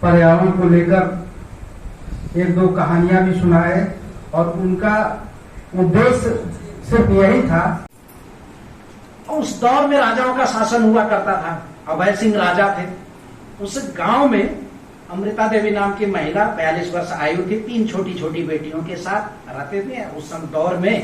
पर्यावरण को लेकर एक दो कहानियां भी सुनाए और उनका उद्देश्य सिर्फ यही था। उस दौर में राजाओं का शासन हुआ करता था। अभय सिंह राजा थे। उस गांव में अमृता देवी नाम की महिला 42 वर्ष आयु थी, 3 छोटी छोटी बेटियों के साथ रहते थे। उस दौर में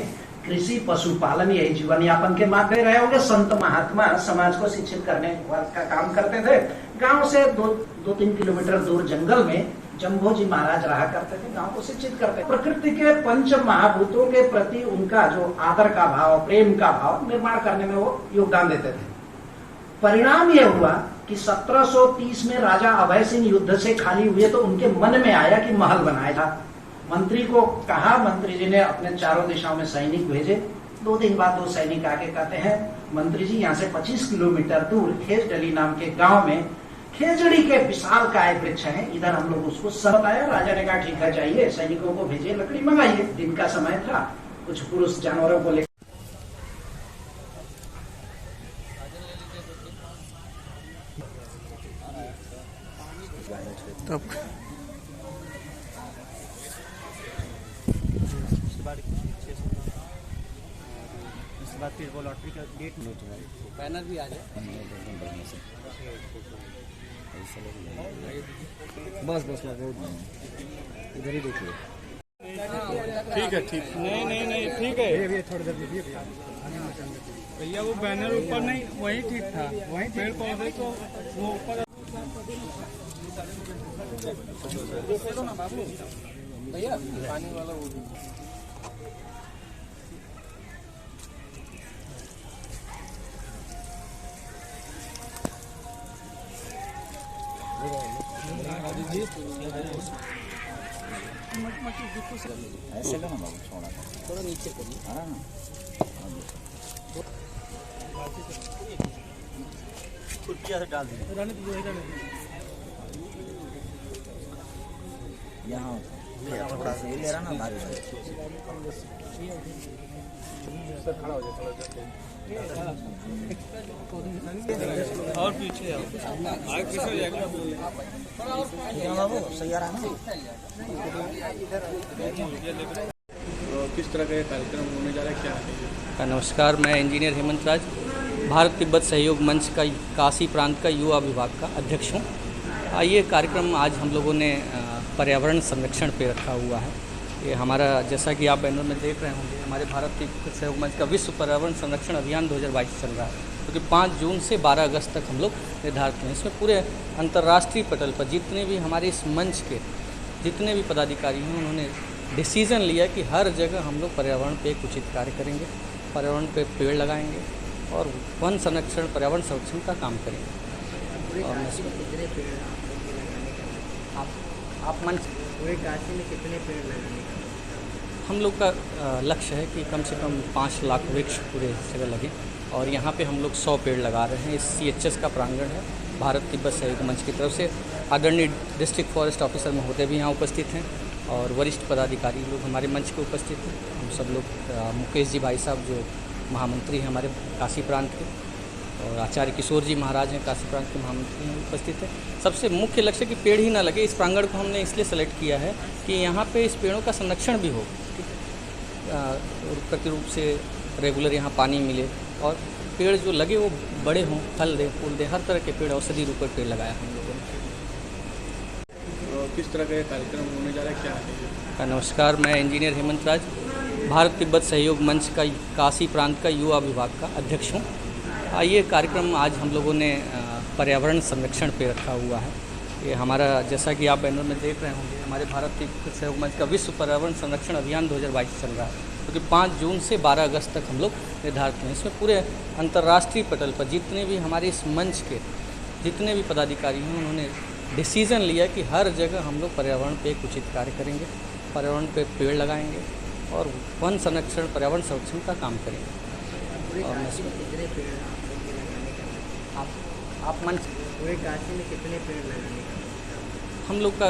कृषि पशुपालन यही जीवन यापन के माध्यम रहे होंगे। संत महात्मा समाज को शिक्षित करने का काम करते थे। गांव से 2-3 किलोमीटर दूर जंगल में जम्भोजी महाराज रहा करते थे, गांव को शिक्षित करते। प्रकृति के पंच महाभूतों के प्रति उनका जो आदर का भाव, प्रेम का भाव निर्माण करने में वो योगदान देते थे। परिणाम यह हुआ कि 1730 में राजा अभय सिंह युद्ध से खाली हुए तो उनके मन में आया कि महल बनाया था। मंत्री को कहा, मंत्री जी ने अपने चारों दिशाओं में सैनिक भेजे। 2 दिन बाद 2 सैनिक आके कहते हैं, मंत्री जी यहाँ से 25 किलोमीटर दूर खेजडली नाम के गांव में खेजड़ी के विशाल काय वृक्ष है, इधर हम लोग उसको बताया। राजा ने कहा ठीक है, जाइए, सैनिकों को भेजिए, लकड़ी मंगाइए। दिन का समय था, कुछ पुरुष जानवरों को लेकर फिर वो लॉटरी का डेट बैनर भी आ जाए। बस लगा इधर ही देखिए। ठीक है, ठीक। नहीं ठीक है भैया थोड़ी देर दीजिए भैया। वो बैनर ऊपर नहीं, वही ठीक था। वही पेड़ पौधे तो वो ऊपर। भैया पानी वाला वो ऐसे लो ना बाबू, छोड़ा थोड़ा नीचे करिए। हाँ खुर्चिया से डाल दीजिए यहाँ। थोड़ा सा ये ले रहा ना भारी खड़ा हो जाए। और पीछे आगे पीछे हो जाएगा बाबू, सही आ रहा है ना। तो किस तरह का कार्यक्रम होने जा रहा है, क्या है? नमस्कार, मैं इंजीनियर हेमंत राज, भारत तिब्बत सहयोग मंच का काशी प्रांत का युवा विभाग का अध्यक्ष हूँ। ये कार्यक्रम आज हम लोगों ने पर्यावरण संरक्षण पे रखा हुआ है। ये हमारा, जैसा कि आप बैनर में देख रहे होंगे, हमारे भारत तिब्बत सहयोग मंच का विश्व पर्यावरण संरक्षण अभियान 2022 चल रहा है, क्योंकि 5 जून से 12 अगस्त तक हम लोग निर्धारित हैं। इसमें पूरे अंतर्राष्ट्रीय पटल पर जितने भी हमारे इस मंच के जितने भी पदाधिकारी हैं, उन्होंने डिसीज़न लिया कि हर जगह हम लोग पर्यावरण पे एक उचित कार्य करेंगे, पर्यावरण पे पेड़ लगाएंगे और वन संरक्षण, पर्यावरण संरक्षण का काम करेंगे। और आप मंच पूरे काशी में कितने पेड़ लगाएंगे? हम लोग का लक्ष्य है कि कम से कम 5 लाख वृक्ष पूरे जगह लगे, और यहाँ पे हम लोग 100 पेड़ लगा रहे हैं। इस CHS का प्रांगण है। भारत तिब्बत सहयोग मंच की तरफ से आदरणीय डिस्ट्रिक्ट फॉरेस्ट ऑफिसर महोदय भी यहाँ उपस्थित हैं और वरिष्ठ पदाधिकारी लोग हमारे मंच के उपस्थित हैं। हम सब लोग, मुकेश जी भाई साहब जो महामंत्री हैं हमारे काशी प्रांत के, और आचार्य किशोर जी महाराज हैं काशी प्रांत के महामंत्री हैं, उपस्थित हैं। सबसे मुख्य लक्ष्य कि पेड़ ही ना लगे। इस प्रांगण को हमने इसलिए सेलेक्ट किया है कि यहाँ पे इस पेड़ों का संरक्षण भी हो, प्रतिरूप से रेगुलर यहाँ पानी मिले, और पेड़ जो लगे वो बड़े हों, फल दें, फूल दें, हर तरह के पेड़, औषधि रूप पेड़ लगाया हम लोगों ने। तो किस तरह का कार्यक्रम होने जा रहा है, क्या है? नमस्कार, मैं इंजीनियर हेमंत राज, भारत तिब्बत सहयोग मंच का काशी प्रांत का युवा विभाग का अध्यक्ष हूँ। ये कार्यक्रम आज हम लोगों ने पर्यावरण संरक्षण पे रखा हुआ है। ये हमारा, जैसा कि आप बैनर में देख रहे होंगे, हमारे भारत तिब्बत सहयोग मंच का विश्व पर्यावरण संरक्षण अभियान 2022 चल रहा है, क्योंकि 5 जून से 12 अगस्त तक हम लोग निर्धारित हैं। इसमें पूरे अंतर्राष्ट्रीय पटल पर जितने भी हमारे इस मंच के जितने भी पदाधिकारी हैं, उन्होंने डिसीज़न लिया कि हर जगह हम लोग पर्यावरण पे एक उचित कार्य करेंगे, पर्यावरण पे पेड़ लगाएंगे और वन संरक्षण, पर्यावरण संरक्षण का काम करेंगे। और कितने पेड़ आप मंच पूरे काशी में कितने पेड़ लगाएंगे? हम लोग का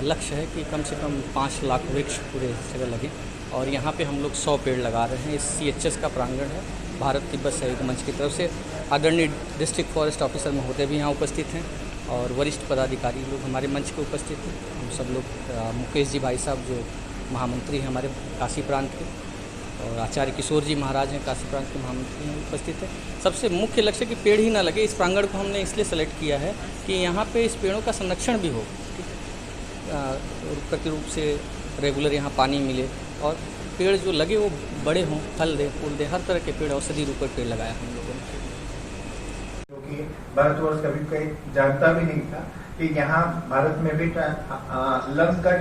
लक्ष्य है कि कम से कम 5 लाख वृक्ष पूरे जगह लगे, और यहाँ पे हम लोग 100 पेड़ लगा रहे हैं। इस CHS का प्रांगण है। भारत तिब्बत सहयोग मंच की तरफ से आदरणीय डिस्ट्रिक्ट फॉरेस्ट ऑफिसर महोदय भी यहाँ उपस्थित हैं और वरिष्ठ पदाधिकारी लोग हमारे मंच पे उपस्थित हैं। हम सब लोग मुकेश जी भाई साहब जो महामंत्री हैं हमारे काशी प्रांत के, और आचार्य किशोर जी महाराज हैं काशी प्रांत के महामंत्री हैं, उपस्थित हैं। सबसे मुख्य लक्ष्य कि पेड़ ही ना लगे, इस प्रांगण को हमने इसलिए सेलेक्ट किया है कि यहाँ पे इस पेड़ों का संरक्षण भी हो, प्रतिरूप से रेगुलर यहाँ पानी मिले और पेड़ जो लगे वो बड़े हों, फल दें, फूल दें, हर तरह के पेड़, औषधि रूप में पेड़ लगाया हम लोगों ने। क्योंकि भारतवर्ष कभी कोई जानता भी नहीं था कि यहाँ भारत में भी लंग्स का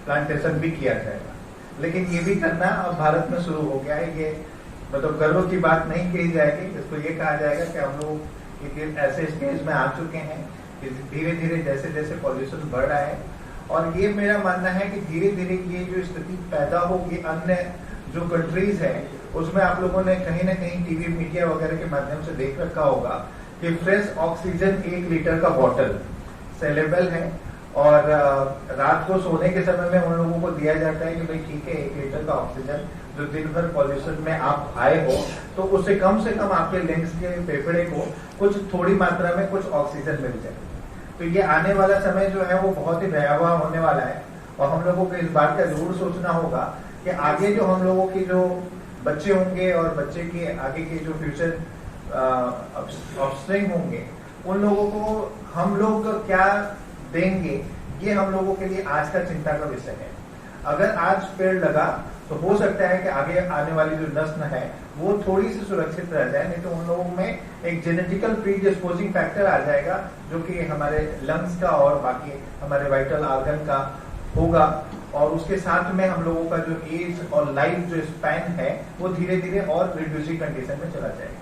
प्लांटेशन भी किया जाएगा, लेकिन ये भी करना अब भारत में शुरू हो गया है। ये मतलब गर्व की बात नहीं कही जाएगी, इसको ये कहा जाएगा कि हम लोग एक ऐसे स्टेज में आ चुके हैं कि धीरे धीरे जैसे जैसे पॉल्यूशन बढ़ रहा है, और ये मेरा मानना है कि धीरे धीरे ये जो स्थिति पैदा होगी अन्य जो कंट्रीज है उसमें आप लोगों ने कहीं ना कहीं टीवी मीडिया वगैरह के माध्यम से देख रखा होगा कि फ्रेश ऑक्सीजन 1 लीटर का बॉटल सेलेबल है, और रात को सोने के समय में उन लोगों को दिया जाता है कि भाई ठीक है 1 लीटर का ऑक्सीजन जो दिन भर पॉल्यूशन में आप आए हो तो उससे कम आपके लंग्स के फेफड़े को कुछ थोड़ी मात्रा में कुछ ऑक्सीजन मिल जाए। तो ये आने वाला समय जो है वो बहुत ही भयावह होने वाला है, और हम लोगों को इस बात का जरूर सोचना होगा कि आगे जो हम लोगों की जो बच्चे होंगे और बच्चे के आगे के जो फ्यूचर ऑफस्प्रिंग होंगे उन लोगों को हम लोग क्या देंगे, ये हम लोगों के लिए आज का चिंता का विषय है। अगर आज पेड़ लगा तो हो सकता है कि आगे आने वाली जो नस्ल है वो थोड़ी सी सुरक्षित रह जाए, नहीं तो उन लोगों में एक जेनेटिकल प्रीडिस्पोजिंग फैक्टर आ जाएगा जो कि हमारे लंग्स का और बाकी हमारे वाइटल ऑर्गन का होगा, और उसके साथ में हम लोगों का जो एज और लाइफ जो स्पैन है वो धीरे धीरे और रिड्यूसिंग कंडीशन में चला जाएगा।